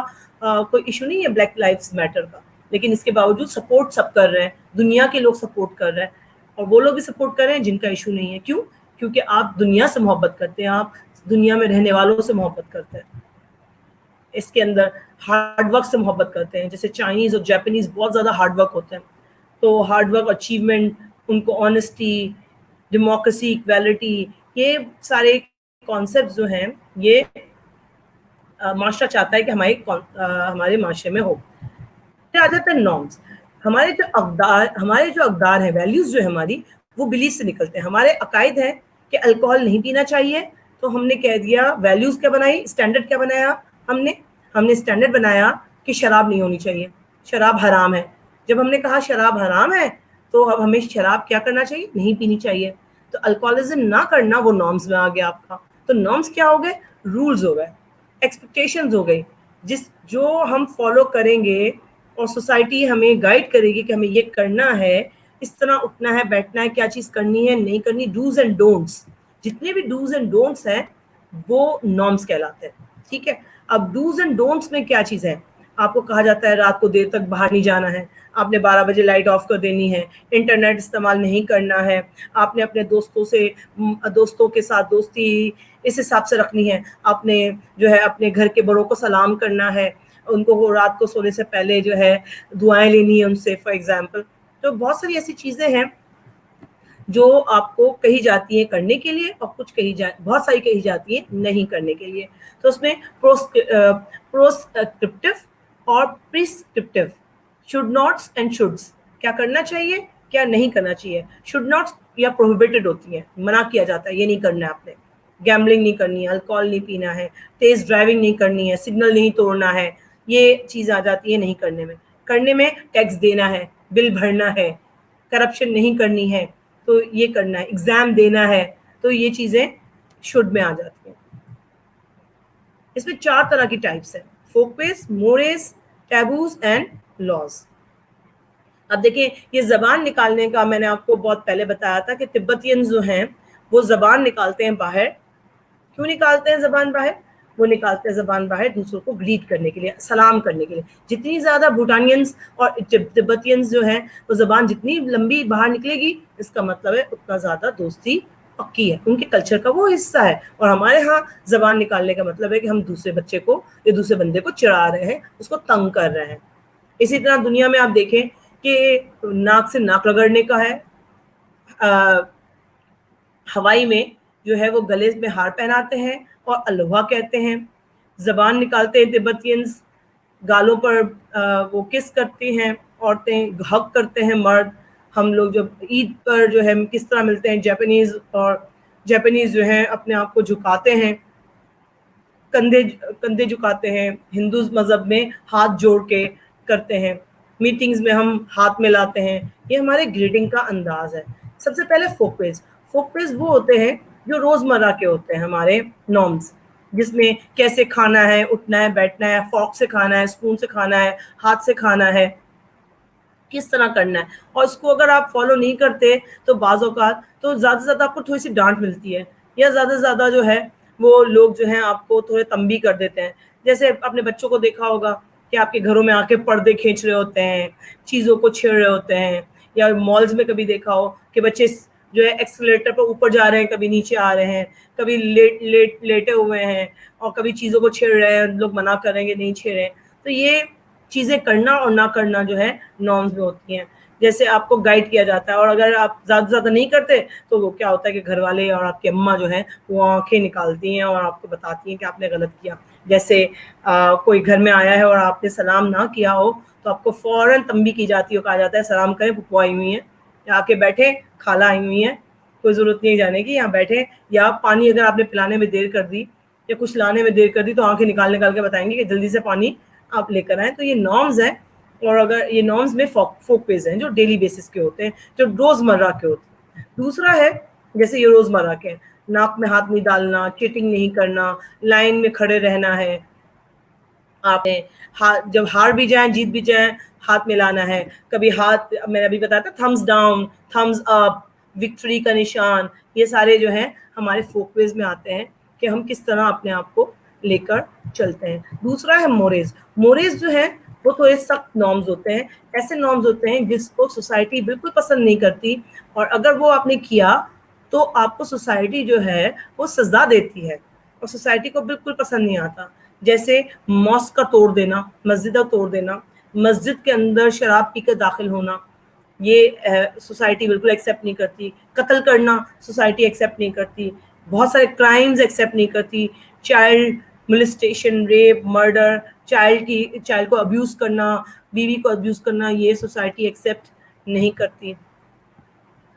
S1: کوئی ایشو نہیں ہے بلیک لائف میٹر کا, لیکن اس کے باوجود سپورٹ سب کر رہے ہیں, دنیا کے لوگ سپورٹ کر رہے ہیں, اور وہ لوگ بھی سپورٹ کر رہے ہیں جن کا ایشو نہیں ہے. کیوں؟ کیونکہ آپ دنیا سے محبت کرتے ہیں, آپ دنیا میں رہنے والوں سے محبت کرتے ہیں, اس کے اندر ہارڈ ورک سے محبت کرتے ہیں. جیسے چائنیز اور جاپنیز بہت زیادہ ہارڈ ورک ہوتے ہیں, تو ہارڈ ورک, اچیومنٹ, ان کو آنیسٹی, ڈیموکریسی, ایکویلٹی, یہ سارے کانسیپٹ جو ہیں یہ معاشرہ چاہتا ہے کہ ہمارے معاشرے میں ہو. پھر آ جاتے ہیں نارمس. ہمارے جو اقدار ہیں, ویلیوز جو ہے ہماری, وہ بلیف سے نکلتے ہیں. ہمارے عقائد ہیں کہ الکوہل نہیں پینا چاہیے, تو ہم نے کہہ دیا, ویلیوز کیا بنائی, اسٹینڈرڈ کیا بنایا ہم نے اسٹینڈرڈ بنایا کہ شراب نہیں ہونی چاہیے, شراب حرام ہے. جب ہم نے کہا شراب حرام ہے, تو اب ہمیں شراب کیا کرنا چاہیے, نہیں پینی چاہیے. تو الکوہلزم نہ کرنا وہ نارمز میں آ گیا آپ کا. تو نارمز کیا ہو گئے, رولز ہو گئے, ایکسپیکٹیشنز ہو گئی, جو ہم فالو کریں گے, اور سوسائٹی ہمیں گائیڈ کرے گی کہ ہمیں یہ کرنا ہے, اس طرح اٹھنا ہے, بیٹھنا ہے, کیا چیز کرنی ہے, نہیں کرنی, ڈوز اینڈ ڈونٹس. جتنے بھی ڈوز اینڈ ڈونٹس ہیں وہ نارمز کہلاتے ہیں. ٹھیک ہے, اب ڈوز اینڈ ڈونٹس میں کیا چیز ہے, آپ کو کہا جاتا ہے رات کو دیر تک باہر نہیں جانا ہے, آپ نے 12 بجے لائٹ آف کر دینی ہے, انٹرنیٹ استعمال نہیں کرنا ہے, آپ نے اپنے دوستوں کے ساتھ دوستی اس حساب سے رکھنی ہے, آپ نے جو ہے اپنے گھر کے بڑوں کو سلام کرنا ہے, ان کو رات کو سونے سے پہلے جو ہے دعائیں لینی ہے ان سے, فار ایگزامپل. تو بہت ساری ایسی چیزیں ہیں جو آپ کو کہی جاتی ہیں کرنے کے لیے اور کچھ بہت ساری کہی جاتی ہیں نہیں کرنے کے لیے. تو اس میں پروسکرپٹیو اور پرسکرپٹیو، شوڈ ناٹس اینڈ شوڈس، کیا کرنا چاہیے کیا نہیں کرنا چاہیے. شوڈ ناٹس یا پروہیبٹڈ ہوتی ہیں، منع کیا جاتا ہے یہ نہیں کرنا ہے آپ نے. گیمبلنگ نہیں کرنی ہے، الکوہول نہیں پینا ہے، تیز ڈرائیونگ نہیں کرنی ہے، سگنل نہیں توڑنا ہے، یہ چیز آ جاتی ہے نہیں کرنے میں. کرنے میں ٹیکس دینا ہے، بل بھرنا ہے، کرپشن نہیں کرنی ہے تو یہ کرنا ہے، ایگزام دینا ہے، تو یہ چیزیں شوڈ میں آ جاتی ہیں. اس میں 4 طرح کی ٹائپس ہیں: فوکویز، مورز، ٹیبوز اینڈ لاز. اب دیکھیں یہ زبان نکالنے کا میں نے آپ کو بہت پہلے بتایا تھا کہ تبتینز جو ہیں وہ زبان نکالتے ہیں باہر. کیوں نکالتے ہیں زبان باہر؟ وہ نکالتے ہیں زبان باہر دوسروں کو گریٹ کرنے کے لیے، سلام کرنے کے لیے. جتنی زیادہ بھوٹانینز اور تبتینز جو ہیں وہ زبان جتنی لمبی باہر نکلے گی اس کا مطلب ہے اتنا زیادہ دوستی پکی ہے، ان کے کلچر کا وہ حصہ ہے. اور ہمارے ہاں زبان نکالنے کا مطلب ہے کہ ہم دوسرے بچے کو یا دوسرے بندے کو چڑھا رہے ہیں، اس کو تنگ کر رہے ہیں. اسی طرح دنیا میں آپ دیکھیں کہ ناک سے ناک رگڑنے کا ہے، ہوائی میں جو ہے وہ گلے میں ہار پہناتے ہیں اور الوہا کہتے ہیں. زبان نکالتے ہیں تبتینز، گالوں پر وہ کس کرتی ہیں عورتیں، ہگ کرتے ہیں مرد. ہم لوگ جب عید پر جو ہے کس طرح ملتے ہیں، جاپنیز جو ہیں اپنے آپ کو جھکاتے ہیں، کندھے جھکاتے ہیں. ہندو مذہب میں ہاتھ جوڑ کے کرتے ہیں. میٹنگز میں ہم ہاتھ ملاتے ہیں. یہ ہمارے گریٹنگ کا انداز ہے. سب سے پہلے فوکویز وہ ہوتے ہیں جو روزمرہ کے ہوتے ہیں ہمارے نارمز، جس میں کیسے کھانا ہے، اٹھنا ہے، بیٹھنا ہے، فورک سے کھانا ہے، اسپون سے کھانا ہے، ہاتھ سے کھانا ہے، کس طرح کرنا ہے. اور اس کو اگر آپ فالو نہیں کرتے تو بعض اوقات تو زیادہ سے زیادہ آپ کو تھوڑی سی ڈانٹ ملتی ہے، یا زیادہ سے زیادہ جو ہے وہ لوگ جو ہیں آپ کو تھوڑے تنبیہ کر دیتے ہیں. جیسے اپنے بچوں کو دیکھا ہوگا کہ آپ کے گھروں میں آ کے پردے کھینچ رہے ہوتے ہیں، چیزوں کو چھیڑ رہے ہوتے ہیں. یا مالز میں کبھی دیکھا ہو کہ بچے جو ہے ایکسیلیٹر پر اوپر جا رہے ہیں، کبھی نیچے آ رہے ہیں، کبھی لیٹے ہوئے ہیں اور کبھی چیزوں کو چھیڑ رہے ہیں، لوگ منع کریں گے نہیں چھیڑیں. تو یہ چیزیں کرنا اور نہ کرنا جو ہے نارمز میں ہوتی ہیں. جیسے آپ کو گائیڈ کیا جاتا ہے، اور اگر آپ زیادہ سے زیادہ نہیں کرتے تو وہ کیا ہوتا ہے کہ گھر والے اور آپ کی اماں جو ہیں وہ آنکھیں نکالتی ہیں اور آپ کو بتاتی ہیں کہ آپ نے غلط کیا. جیسے کوئی گھر میں آیا ہے اور آپ نے سلام نہ کیا ہو تو آپ کو فوراً تنبیہ کی جاتی ہے، کہا جاتا ہے سلام کریں، پھپھو آئی ہوئی ہیں، یا آ کے بیٹھیں، خالہ آئی ہوئی ہیں، کوئی ضرورت نہیں جانے کی، یہاں بیٹھیں. یا پانی اگر آپ نے پلانے میں دیر کر دی یا کچھ لانے میں دیر کر دی تو آنکھیں نکال کے بتائیں گے کہ جلدی سے پانی آپ لے کر آئیں. تو یہ نارمز ہیں. اور اگر یہ نارمز میں فوکویز ہیں جو ڈیلی بیسس کے ہوتے ہیں، جو روزمرہ کے ہوتے ہیں. دوسرا ہے جیسے یہ روزمرہ کے ہیں، ناک میں ہاتھ نہیں ڈالنا، چیٹنگ نہیں کرنا، لائن میں کھڑے رہنا ہے. آپ نے جب ہار بھی جائیں جیت بھی جائیں ہاتھ ملانا ہے. کبھی ہاتھ میں نے ابھی بتایا تھا تھمز ڈاؤن، تھمز اپ، وکٹری کا نشان، یہ سارے جو ہیں ہمارے فوکویز میں آتے ہیں کہ ہم کس طرح اپنے آپ کو لے کر چلتے ہیں. دوسرا ہے مورز جو ہے وہ تھوڑے سخت نارمز ہوتے ہیں. ایسے نارمز ہوتے ہیں جس کو سوسائٹی بالکل پسند نہیں کرتی، اور اگر وہ آپ نے کیا تو آپ کو سوسائٹی جو ہے وہ سزا دیتی ہے، اور سوسائٹی کو بالکل پسند نہیں آتا. جیسے ماسک کا توڑ دینا، مسجد کا توڑ دینا، مسجد کے اندر شراب پی کر داخل ہونا، یہ سوسائٹی بالکل ایکسیپٹ نہیں کرتی. قتل کرنا سوسائٹی ایکسیپٹ نہیں کرتی. بہت سارے کرائمز ایکسیپٹ نہیں کرتی. Child molestation, rape, murder, child کو ابیوز کرنا، بیوی کو ابیوز کرنا، یہ سوسائٹی ایکسیپٹ نہیں کرتی.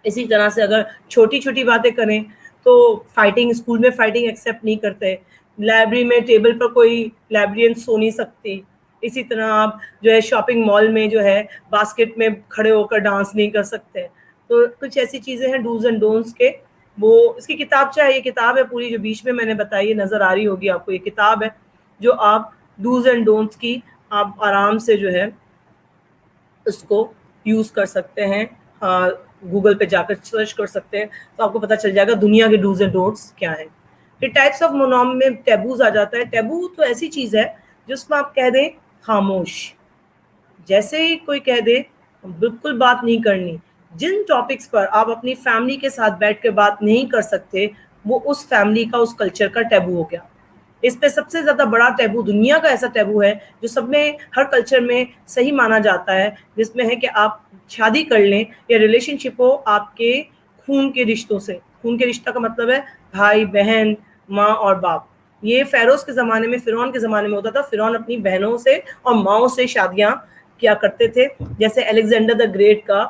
S1: اسی طرح سے اگر چھوٹی چھوٹی باتیں کریں تو فائٹنگ، اسکول میں فائٹنگ ایکسیپٹ نہیں کرتے. لائبریری میں ٹیبل پر کوئی لائبریرین سو نہیں سکتی. اسی طرح آپ جو ہے شاپنگ مال میں جو ہے باسکٹ میں کھڑے ہو کر ڈانس نہیں کر سکتے. تو کچھ ایسی چیزیں ہیں ڈوز اینڈ ڈونٹس کے. وہ اس کی کتاب چاہے، یہ کتاب ہے پوری جو بیچ میں نے بتائی، نظر آ رہی ہوگی آپ کو، یہ کتاب ہے جو آپ ڈوز اینڈ ڈونٹس کی آپ آرام سے جو ہے اس کو یوز کر سکتے ہیں. گوگل پہ جا کر سرچ کر سکتے ہیں تو آپ کو پتہ چل جائے گا دنیا کے ڈوز اینڈ ڈونٹس کیا ہیں. پھر ٹائپس آف مونوم میں ٹیبوز آ جاتا ہے. ٹیبو تو ایسی چیز ہے جس میں آپ کہہ دیں خاموش، جیسے ہی کوئی کہہ دے بالکل بات نہیں کرنی. جن ٹاپکس پر آپ اپنی فیملی کے ساتھ بیٹھ کے بات نہیں کر سکتے وہ اس فیملی کا، اس کلچر کا ٹیبو ہو گیا. اس پہ سب سے زیادہ بڑا ٹیبو دنیا کا ایسا ٹیبو ہے جو سب میں، ہر کلچر میں صحیح مانا جاتا ہے، جس میں ہے کہ آپ شادی کر لیں یا ریلیشن شپ ہو آپ کے خون کے رشتوں سے. خون کے رشتہ کا مطلب ہے بھائی بہن ماں اور باپ. یہ فیروز کے زمانے میں, فرعون کے زمانے میں ہوتا تھا. فرعون اپنی بہنوں سے اور ماؤں سے شادیاں کیا کرتے تھے. جیسے الیگزینڈر دا گریٹ کا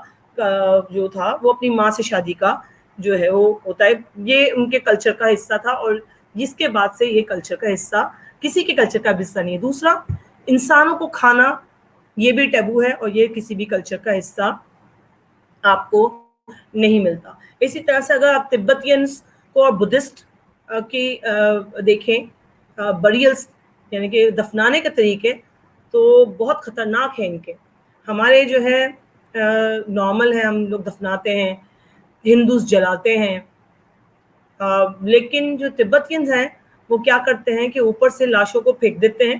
S1: جو تھا وہ اپنی ماں سے شادی کا جو ہے وہ ہوتا ہے. یہ ان کے کلچر کا حصہ تھا, اور جس کے بعد سے یہ کلچر کا حصہ کسی کے کلچر کا حصہ نہیں ہے. دوسرا, انسانوں کو کھانا یہ بھی ٹیبو ہے, اور یہ کسی بھی کلچر کا حصہ آپ کو نہیں ملتا. اسی طرح سے اگر آپ تبتینس کو اور بدھسٹ کی دیکھیں بریلس یعنی کہ دفنانے کے طریقے, تو بہت خطرناک ہیں ان کے. ہمارے جو ہے نارمل ہے, ہم لوگ دفناتے ہیں, ہندوز جلاتے ہیں, لیکن جو تبتینز ہیں وہ کیا کرتے ہیں کہ اوپر سے لاشوں کو پھینک دیتے ہیں,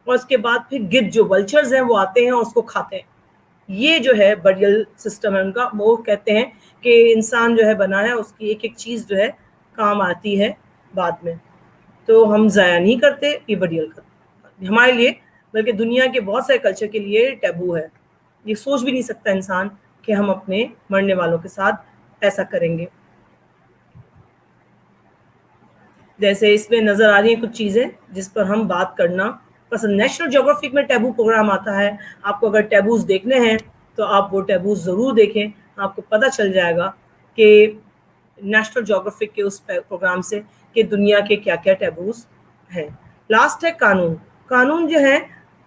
S1: اور اس کے بعد پھر گدھ جو ولچرز ہیں وہ آتے ہیں اور اس کو کھاتے ہیں. یہ جو ہے بریل سسٹم ہے ان کا. وہ کہتے ہیں کہ انسان جو ہے بنا ہے, اس کی ایک ایک چیز جو ہے کام آتی ہے بعد میں, تو ہم ضائع نہیں کرتے. یہ بریل کا ہمارے لیے بلکہ دنیا کے بہت سارے کلچر کے لیے ٹیبو ہے. یہ سوچ بھی نہیں سکتا انسان کہ ہم اپنے مرنے والوں کے ساتھ ایسا کریں گے. جیسے اس میں نظر آ رہی ہیں کچھ چیزیں جس پر ہم بات کرنا پسند. نیشنل جیوگرافک میں ٹیبو پروگرام آتا ہے. آپ کو اگر ٹیبوز دیکھنے ہیں تو آپ وہ ٹیبوز ضرور دیکھیں. آپ کو پتہ چل جائے گا کہ نیشنل جیوگرافک کے اس پروگرام سے کہ دنیا کے کیا کیا ٹیبوز ہیں. لاسٹ ہے قانون. قانون جو ہیں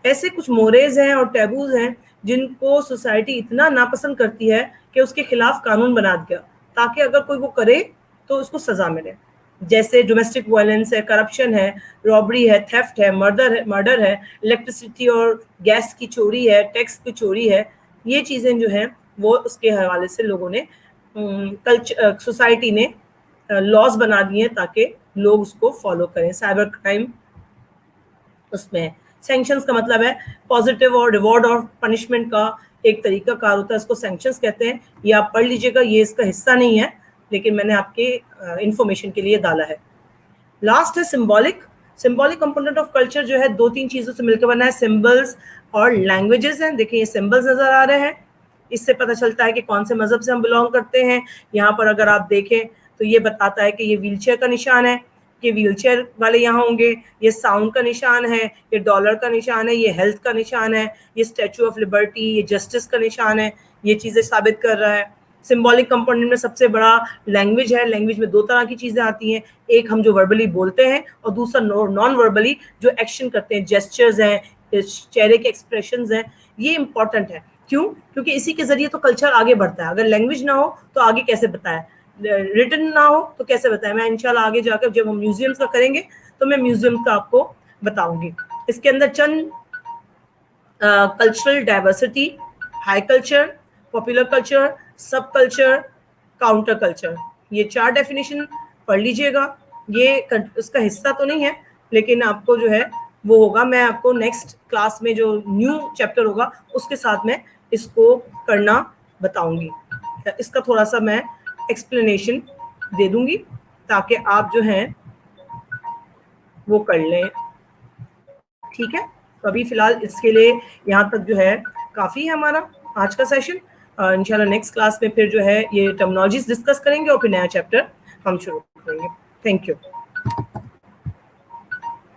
S1: ایسے کچھ موریز ہیں اور ٹیبوز ہیں جن کو سوسائٹی اتنا ناپسند کرتی ہے کہ اس کے خلاف قانون بنا دیا تاکہ اگر کوئی وہ کرے تو اس کو سزا ملے. جیسے ڈومیسٹک وائلنس ہے, کرپشن ہے, رابری ہے, تھیفٹ ہے, مرڈر ہے, الیکٹریسٹی اور گیس کی چوری ہے, ٹیکس کی چوری ہے. یہ چیزیں جو ہیں وہ اس کے حوالے سے لوگوں نے سوسائٹی نے لاز بنا دیے ہیں تاکہ لوگ اس کو فالو کریں. سائبر کرائم اس میں سینکشنز کا مطلب ہے پازیٹیو اور ریوارڈ اور پنشمنٹ کا ایک طریقہ کار ہوتا ہے, اس کو سینکشنز کہتے ہیں. یہ آپ پڑھ لیجئے گا, یہ اس کا حصہ نہیں ہے لیکن میں نے آپ کے انفارمیشن کے لیے ڈالا ہے. لاسٹ ہے symbolic. Symbolic component of culture جو ہے 2-3 چیزوں سے مل کر بنا ہے. سمبلز اور لینگویجز ہیں. دیکھیں یہ سمبلز نظر آ رہے ہیں, اس سے پتہ چلتا ہے کہ کون سے مذہب سے ہم بلانگ کرتے ہیں. یہاں پر اگر آپ دیکھیں تو یہ بتاتا ہے کہ یہ ویل چیئر کا نشان ہے, کہ ویل چیئر والے یہاں ہوں گے. یہ ساؤنڈ کا نشان ہے, یہ ڈالر کا نشان ہے, یہ ہیلتھ کا نشان ہے, یہ اسٹیچو آف لبرٹی, یہ جسٹس کا نشان ہے. یہ چیزیں ثابت کر رہا ہے. سمبولک کمپوننٹ میں سب سے بڑا لینگویج ہے. لینگویج میں 2 طرح کی چیزیں آتی ہیں, ایک ہم جو وربلی بولتے ہیں اور دوسرا نان وربلی جو ایکشن کرتے ہیں, جیسچرز ہیں, چہرے کے ایکسپریشنز ہیں. یہ امپورٹنٹ ہے. کیوں؟ کیونکہ اسی کے ذریعے تو کلچر آگے بڑھتا ہے. اگر لینگویج نہ ہو تو آگے کیسے بتائے, ریٹن نہ ہو تو کیسے بتائے. میں انشاءاللہ آگے جا کر جب ہم میوزیمز کا کریں گے تو میں میوزیم کا آپ کو بتاؤں گی. اس کے اندر چند cultural diversity, high culture, popular culture, sub culture, counter culture, یہ 4 ڈیفینیشن پڑھ لیجئے گا. یہ اس کا حصہ تو نہیں ہے لیکن آپ کو جو ہے وہ ہوگا. میں آپ کو نیکسٹ کلاس میں جو نیو چیپٹر ہوگا اس کے ساتھ میں اس کو کرنا بتاؤں گی. اس کا تھوڑا سا میں ایکسپلینیشن دے دوں گی تاکہ آپ جو ہیں وہ کر لیں. ٹھیک ہے, تو ابھی فی الحال اس کے لیے یہاں تک جو ہے کافی ہے ہمارا آج کا سیشن. انشاءاللہ نیکسٹ کلاس میں پھر جو ہے یہ ٹرمنالوجیز ڈسکس کریں گے اور پھر نیا چیپٹر ہم شروع کریں گے. Thank you.